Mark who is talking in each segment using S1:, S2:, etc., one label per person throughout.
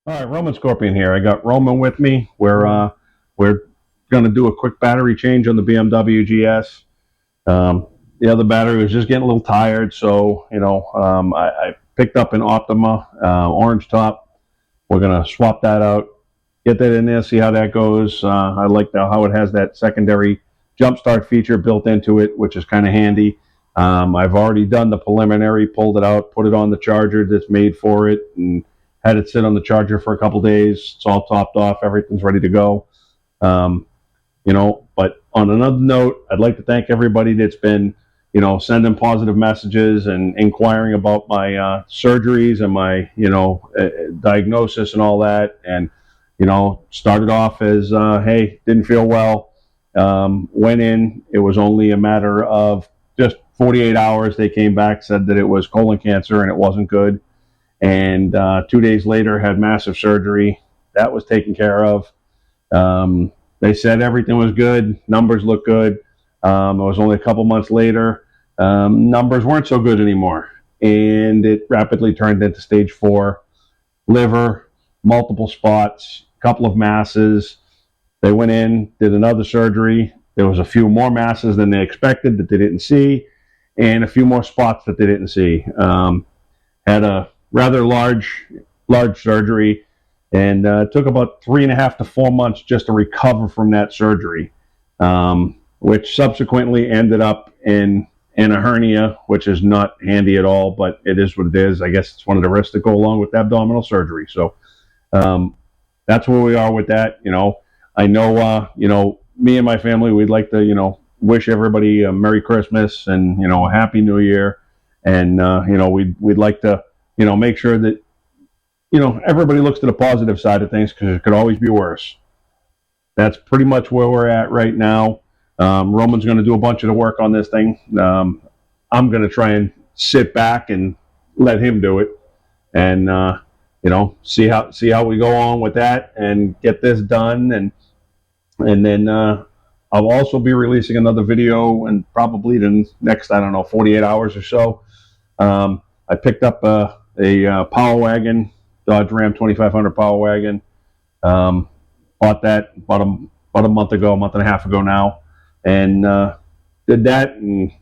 S1: All right, Roman Scorpion here. I got Roman with me. We're going to do a quick battery change on the BMW GS. The other battery was just getting a little tired, so I picked up an Optima Orange top. We're going to swap that out, get that in there, see how that goes. I like how it has that secondary jump start feature built into it, which is kind of handy. I've already done the preliminary, pulled it out, put it on the charger that's made for it, and had it sit on the charger for a couple days. It's all topped off. Everything's ready to go. Um, but on another note, I'd like to thank everybody that's been, sending positive messages and inquiring about my surgeries and my, diagnosis and all that. And, started off as, hey, didn't feel well. Went in. It was only a matter of just 48 hours. They came back, said that it was colon cancer and it wasn't good. And 2 days later had massive surgery. That was taken care of. They said everything was good, numbers looked good. It was only a couple months later, numbers weren't so good anymore, and it rapidly turned into stage 4, liver, multiple spots, a couple of masses. They went in, did another surgery. There was a few more masses than they expected that they didn't see, and a few more spots that they didn't see. Had a rather large surgery, and it took about 3.5 to 4 months just to recover from that surgery, which subsequently ended up in a hernia, which is not handy at all, but it is what it is. I guess it's one of the risks that go along with abdominal surgery. So that's where we are with that. I know, me and my family, we'd like to, wish everybody a Merry Christmas and, a Happy New Year. And, we'd like to, make sure that, everybody looks to the positive side of things because it could always be worse. That's pretty much where we're at right now. Roman's going to do a bunch of the work on this thing. I'm going to try and sit back and let him do it, and see how we go on with that and get this done, and then I'll also be releasing another video, and probably the next 48 hours or so. I picked up a Power Wagon, Dodge Ram 2500 Power Wagon. Bought that about a month and a half ago now, and did that and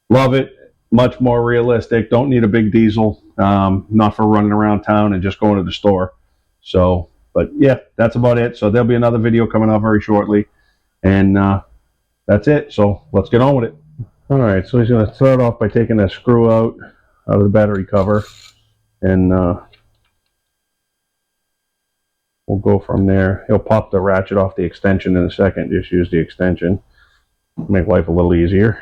S1: love it. Much more realistic. Don't need a big diesel. Not for running around town and just going to the store. So, but yeah, that's about it. So there'll be another video coming out very shortly, and that's it. So let's get on with it. All right. So he's going to start off by taking that screw out of the battery cover, and we'll go from there. He'll pop the ratchet off the extension in a second. Just use the extension. Make life a little easier.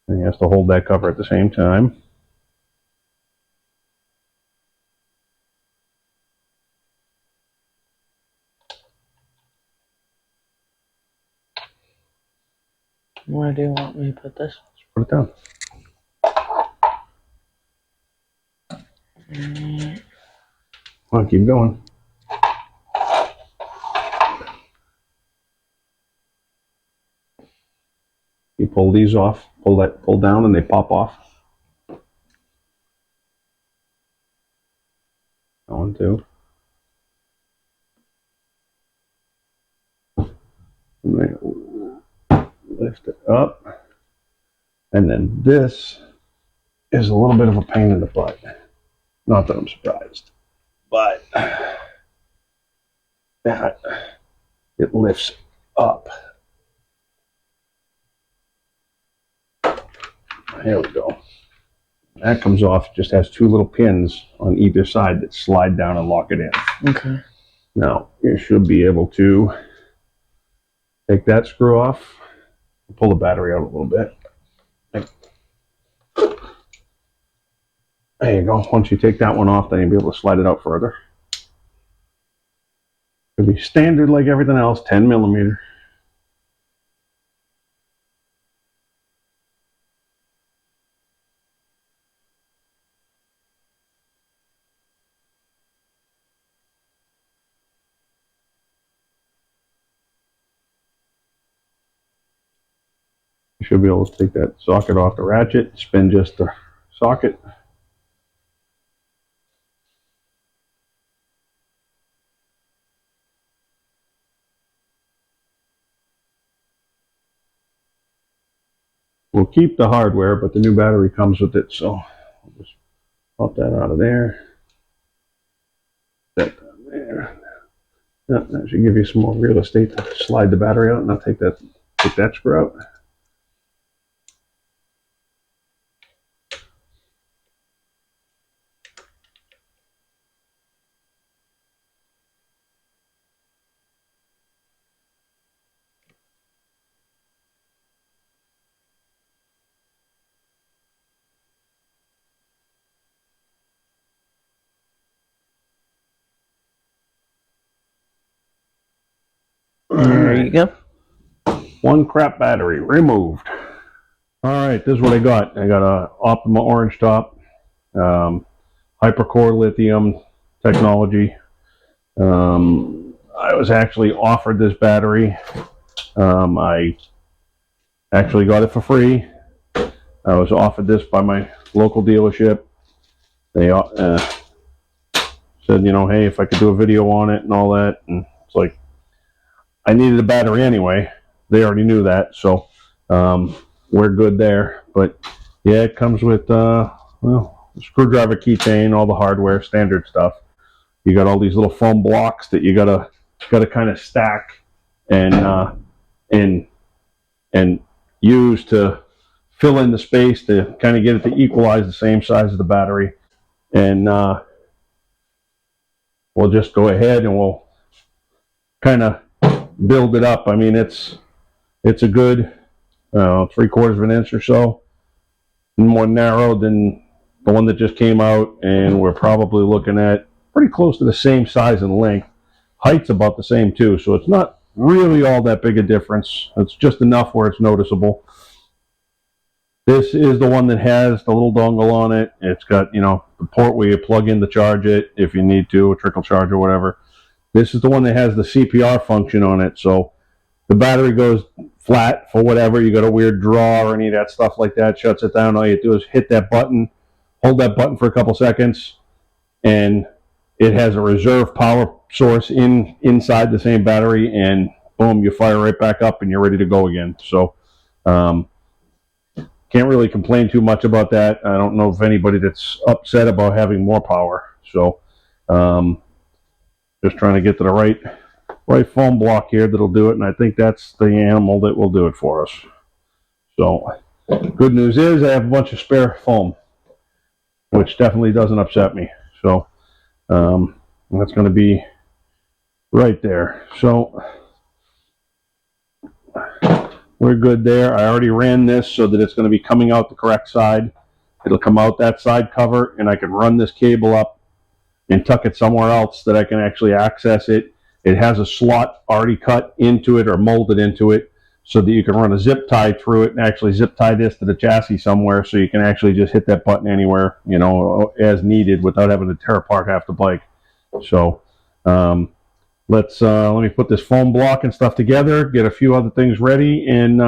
S1: And he has to hold that cover at the same time.
S2: Where do you want me to put this?
S1: Just put it down. Come on, keep going. You pull these off, pull down, and they pop off. 1, 2. And then lift it up. And then this is a little bit of a pain in the butt. Not that I'm surprised, but that it lifts up. Here we go. That comes off, just has 2 little pins on either side that slide down and lock it in.
S2: Okay.
S1: Now, you should be able to take that screw off, pull the battery out a little bit. There you go. Once you take that one off, then you'll be able to slide it out further. It'll be standard like everything else, 10 millimeter. You should be able to take that socket off the ratchet, spin just the socket. we'll keep the hardware, but the new battery comes with it, so I'll just pop that out of there. That down there. Yeah, that should give you some more real estate to slide the battery out, and I'll take that screw out.
S2: There you go.
S1: One crap battery removed. All right, this is what I got. I got a Optimum Orange top, hypercore lithium technology. I was actually offered this battery. I actually got it for free. I was offered this by my local dealership. They said, you know, hey, if I could do a video on it and all that. And it's like, I needed a battery anyway. They already knew that, so we're good there. But yeah, it comes with well, screwdriver keychain, all the hardware, standard stuff. You got all these little foam blocks that you gotta kind of stack and use to fill in the space to kind of get it to equalize the same size as the battery. And we'll just go ahead and we'll kind of build it up. I mean, it's a good 3/4 of an inch or so, more narrow than the one that just came out, and we're probably looking at pretty close to the same size and length. Height's about the same too, so it's not really all that big a difference. It's just enough where it's noticeable. This is the one that has the little dongle on it. It's got, you know, the port where you plug in to charge it if you need to, a trickle charge or whatever. This is the one that has the CPR function on it, so the battery goes flat for whatever. You got a weird draw or any of that stuff like that, shuts it down. All you do is hit that button, hold that button for a couple seconds, and it has a reserve power source inside the same battery, and boom, you fire right back up and you're ready to go again. So can't really complain too much about that. I don't know of anybody that's upset about having more power. So just trying to get to the right foam block here that'll do it, and I think that's the animal that will do it for us. So good news is I have a bunch of spare foam, which definitely doesn't upset me. So that's going to be right there. So we're good there. I already ran this so that it's going to be coming out the correct side. It'll come out that side cover, and I can run this cable up and tuck it somewhere else that I can actually access it. It has a slot already cut into it or molded into it so that you can run a zip tie through it and actually zip tie this to the chassis somewhere so you can actually just hit that button anywhere, you know, as needed without having to tear apart half the bike. So let me put this foam block and stuff together, get a few other things ready, and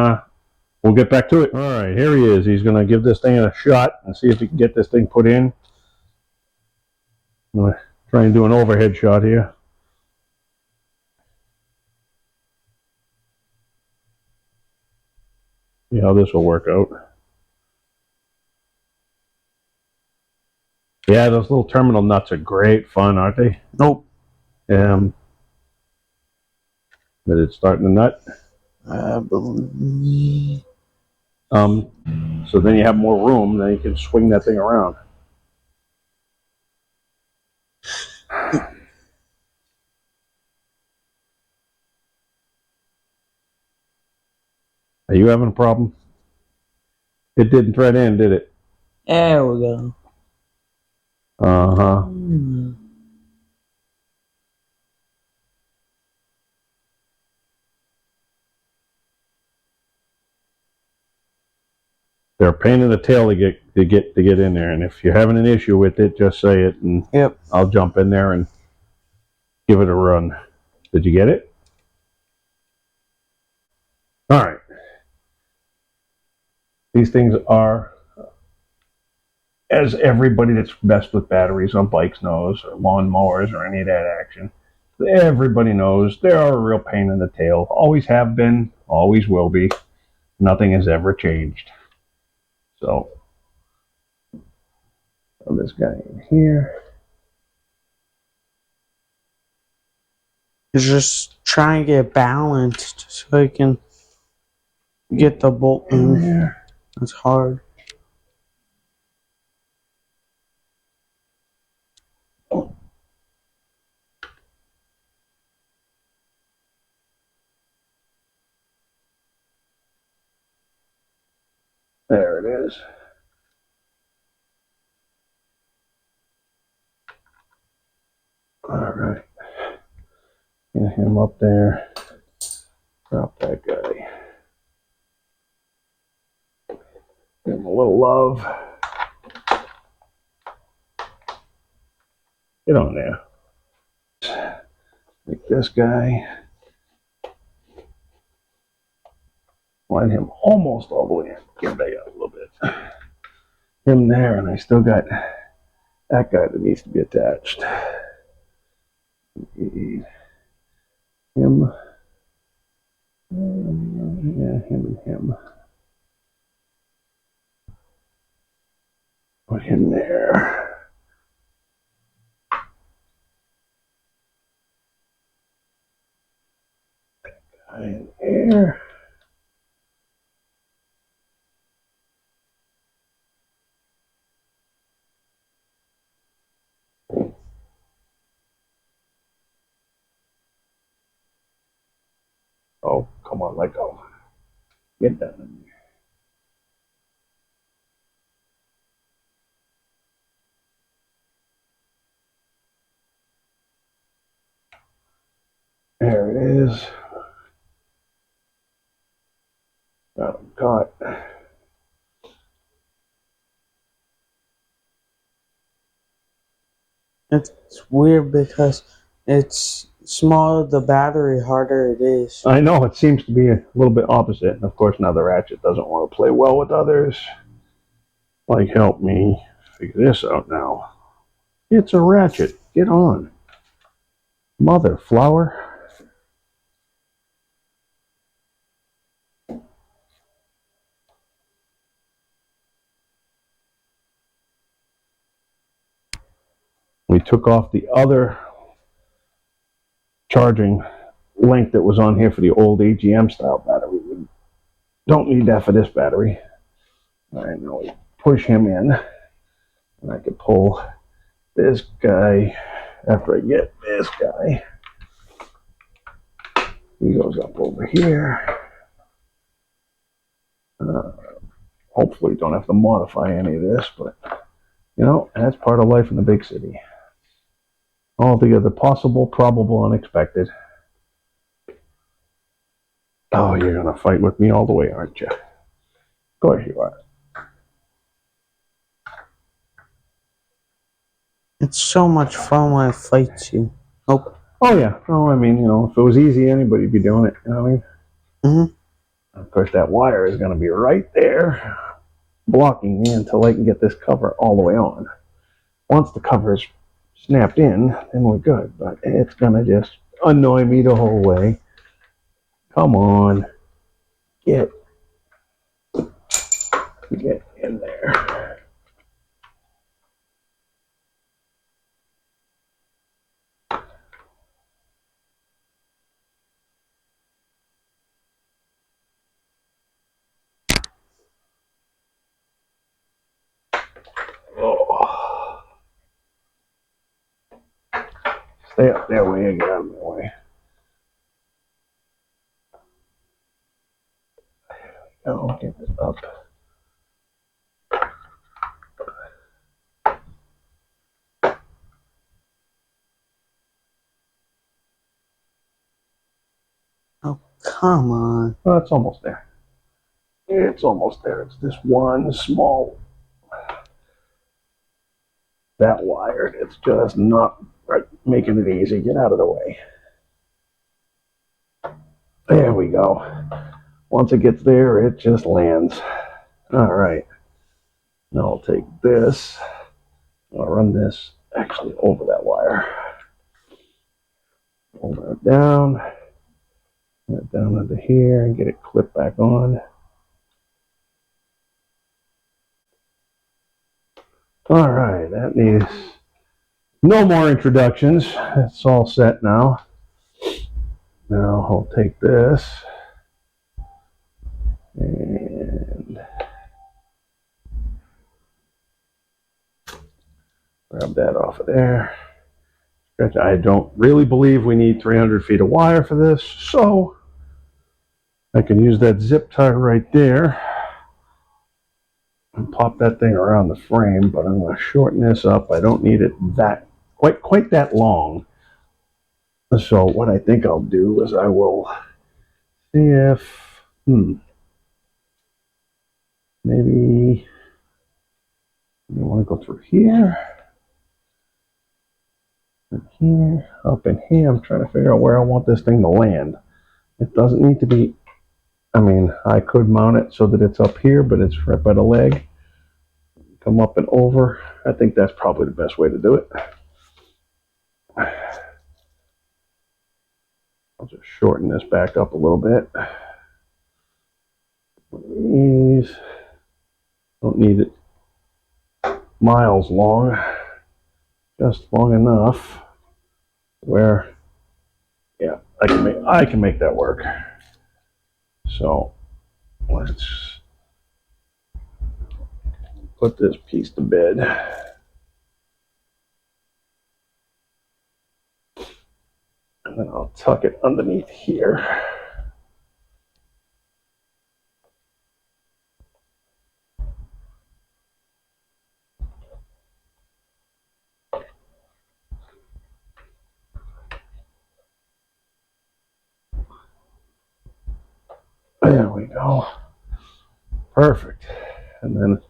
S1: we'll get back to it. All right, here he is. He's going to give this thing a shot and see if he can get this thing put in. I'm going to try and do an overhead shot here. See how this will work out. Yeah, those little terminal nuts are great fun, aren't they?
S2: Nope.
S1: Is it starting to nut?
S2: I believe.
S1: So then you have more room, then you can swing that thing around. Are you having a problem? It didn't thread in, did it?
S2: There we go.
S1: Uh-huh. They're a pain in the tail to get in there, and if you're having an issue with it, just say it, and
S2: Yep.
S1: I'll jump in there and give it a run. Did you get it? All right. These things are, as everybody that's messed with batteries on bikes knows, or lawn mowers, or any of that action, everybody knows they are a real pain in the tail. Always have been, always will be. Nothing has ever changed. So, throw this guy in here.
S2: Just try and get balanced so I can get the bolt in.
S1: There.
S2: It's hard.
S1: There it is. All right. Get him up there. Drop that guy. Give him a little love. Get on there. Take this guy. Line him almost all the way in. Get him back up a little bit. Him there, and I still got that guy that needs to be attached. Him. Yeah, him and him. Put him there. Guy in there. Oh, come on, let go. Get down in there. There it is. Got him caught.
S2: It's weird because it's smaller the battery, harder it is.
S1: I know, it seems to be a little bit opposite. And of course, now the Ratchet doesn't want to play well with others. Like, help me figure this out now. It's a Ratchet. Get on. Mother flower. We took off the other charging link that was on here for the old AGM style battery. We don't need that for this battery. All right, now we push him in, and I can pull this guy after I get this guy. He goes up over here. Hopefully don't have to modify any of this, but you know, that's part of life in the big city. Altogether possible, probable, unexpected. Oh, you're gonna fight with me all the way, aren't you? Of course you are.
S2: It's so much fun when it fights you. Oh.
S1: Oh yeah. Oh, I mean, you know, if it was easy, anybody'd be doing it. You know what I mean?
S2: Mm-hmm.
S1: Of course, that wire is going to be right there, blocking me until I can get this cover all the way on. Once the cover is snapped in, then we're good. But it's going to just annoy me the whole way. Come on, get in there. Oh. Stay up there where you get out of my way. Oh, get it up.
S2: Oh, come on.
S1: Well, it's almost there. It's almost there. It's this one small, that wire. It's just not right, making it easy. Get out of the way. There we go. Once it gets there, it just lands. All right. Now I'll take this. I'll run this actually over that wire. Pull that down. Put it down under here and get it clipped back on. All right, that needs no more introductions. It's all set now. Now I'll take this and grab that off of there. I don't really believe we need 300 feet of wire for this, so I can use that zip tie right there and pop that thing around the frame, but I'm going to shorten this up. I don't need it that quite that long. So what I think I'll do is I will see if maybe I want to go through here and here, up in here. I'm trying to figure out where I want this thing to land. It doesn't need to be, I mean, I could mount it so that it's up here, but it's right by the leg. Come up and over. I think that's probably the best way to do it. I'll just shorten this back up a little bit. These don't need it miles long, just long enough where, yeah, I can make that work. So let's put this piece to bed. And then I'll tuck it underneath here. There we go. Perfect. And then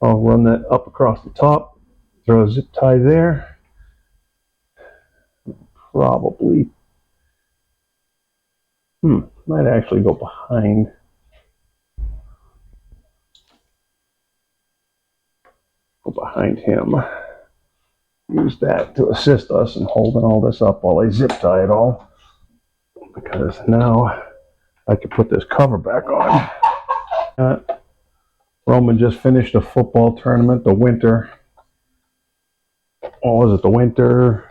S1: I'll run that up across the top, throw a zip tie there. Probably, might actually go behind. Go behind him. Use that to assist us in holding all this up while I zip tie it all. Because now I can put this cover back on. Roman just finished a football tournament, the winter. Oh, was it the winter?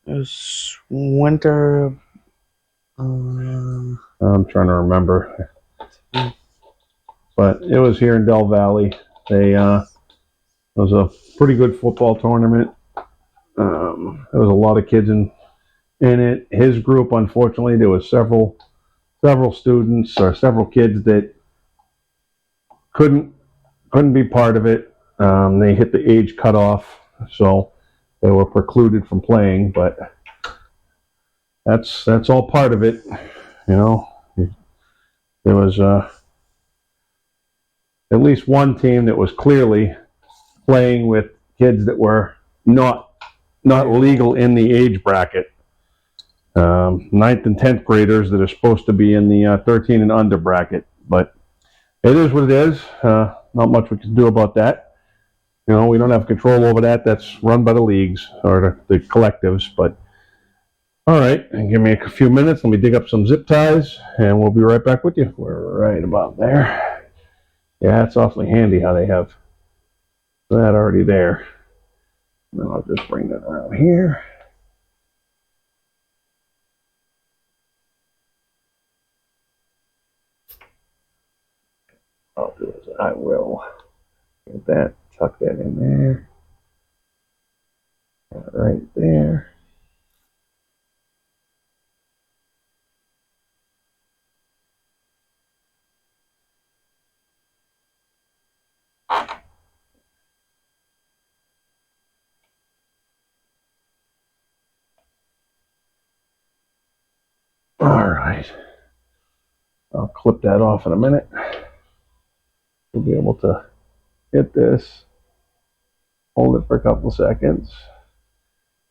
S2: It's winter.
S1: I'm trying to remember. But it was here in Del Valley. It was a pretty good football tournament. There was a lot of kids in it. His group, unfortunately, there was several students or several kids that couldn't be part of it. They hit the age cutoff, so they were precluded from playing. But that's all part of it, you know. There was at least one team that was clearly playing with kids that were not legal in the age bracket. Ninth and 10th graders that are supposed to be in the 13 and under bracket. But it is what it is. Not much we can do about that. You know, we don't have control over that. That's run by the leagues or the collectives. But all right, and give me a few minutes. Let me dig up some zip ties, and we'll be right back with you. We're right about there. Yeah, it's awfully handy how they have that already there. And then I'll just bring that around here. I'll do is I will get that, tuck that in there, right there. All right. I'll clip that off in a minute. We'll be able to hit this, hold it for a couple seconds.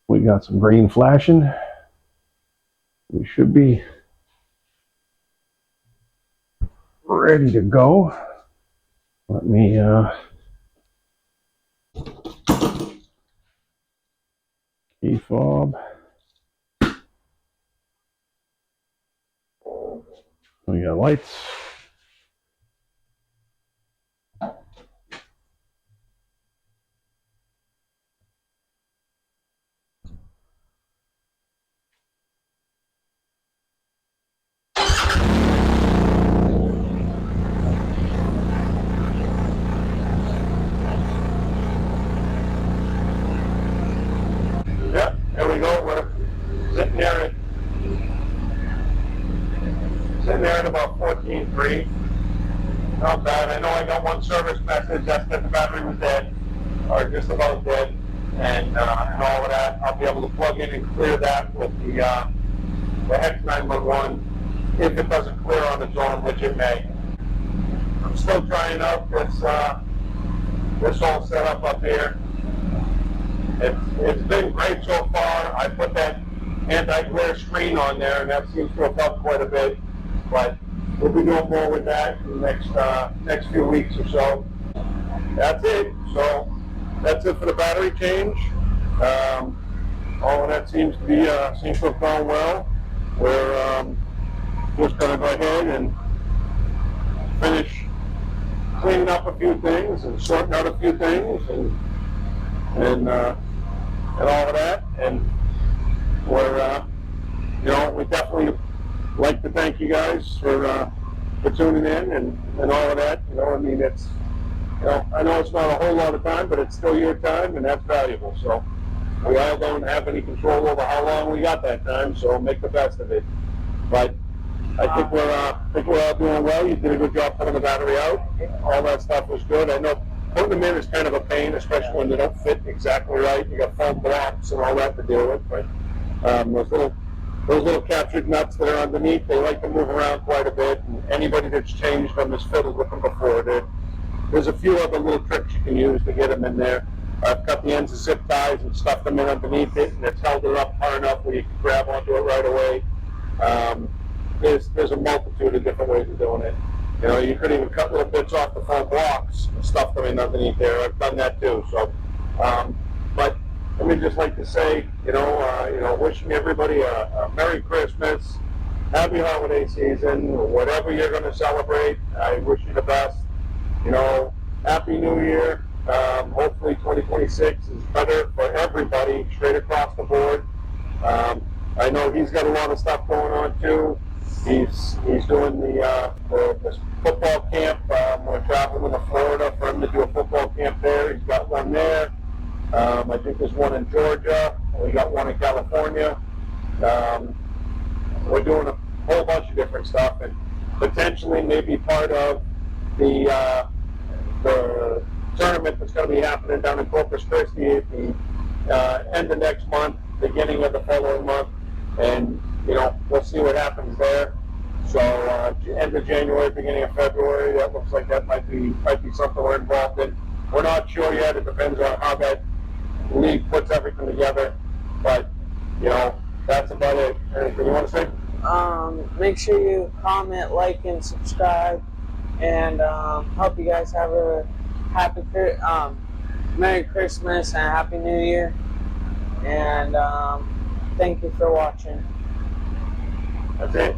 S1: We got some green flashing. We should be ready to go. Let me key fob. We got lights. not bad. I know I got one service message that said the battery was dead, or just about dead, and all of that. I'll be able to plug in and clear that with the Hex 911 if it doesn't clear on its own, which it may. I'm still trying out this whole setup up here. It's been great so far. I put that anti-glare screen on there, and that seems to have helped quite a bit. But we'll be doing more with that in the next few weeks or so. That's it. So that's it for the battery change. All of that seems to have gone well. We're just going to go ahead and finish cleaning up a few things and sorting out a few things and all of that. And we're we definitely like to thank you guys for tuning in and all of that. I mean, it's I know it's not a whole lot of time, but it's still your time, and that's valuable. So we all don't have any control over how long we got that time, so make the best of it. But I think we're all doing well. You did a good job putting the battery out. All that stuff was good. I know putting them in is kind of a pain, especially when they don't fit exactly right. You got foam blocks and all that to deal with. But those little captured nuts that are underneath, they like to move around quite a bit. And anybody that's changed them has fiddled with them before. There's a few other little tricks you can use to get them in there. I've cut the ends of zip ties and stuffed them in underneath it, and it's held it up far enough where you can grab onto it right away. There's a multitude of different ways of doing it. You could even cut little bits off the foam blocks and stuff them in underneath there. I've done that too. So, but let me just like to say, wishing everybody a Merry Christmas, Happy Holiday Season, whatever you're going to celebrate. I wish you the best. Happy New Year. Hopefully 2026 is better for everybody, straight across the board. I know he's got a lot of stuff going on too. He's doing the football camp. We're traveling to Florida for him to do a football camp there. He's got one there. I think there's one in Georgia. We got one in California. We're doing a whole bunch of different stuff, and potentially maybe part of the tournament that's going to be happening down in Corpus Christi at the end of next month, beginning of the following month, and we'll see what happens there. So end of January, beginning of February, that looks like that might be something we're involved in. We're not sure yet. It depends on how that league puts everything together. But that's about it. Anything you want to say?
S2: Make sure you comment, like, and subscribe, and hope you guys have a Merry Christmas and Happy New Year. And thank you for watching.
S1: That's it.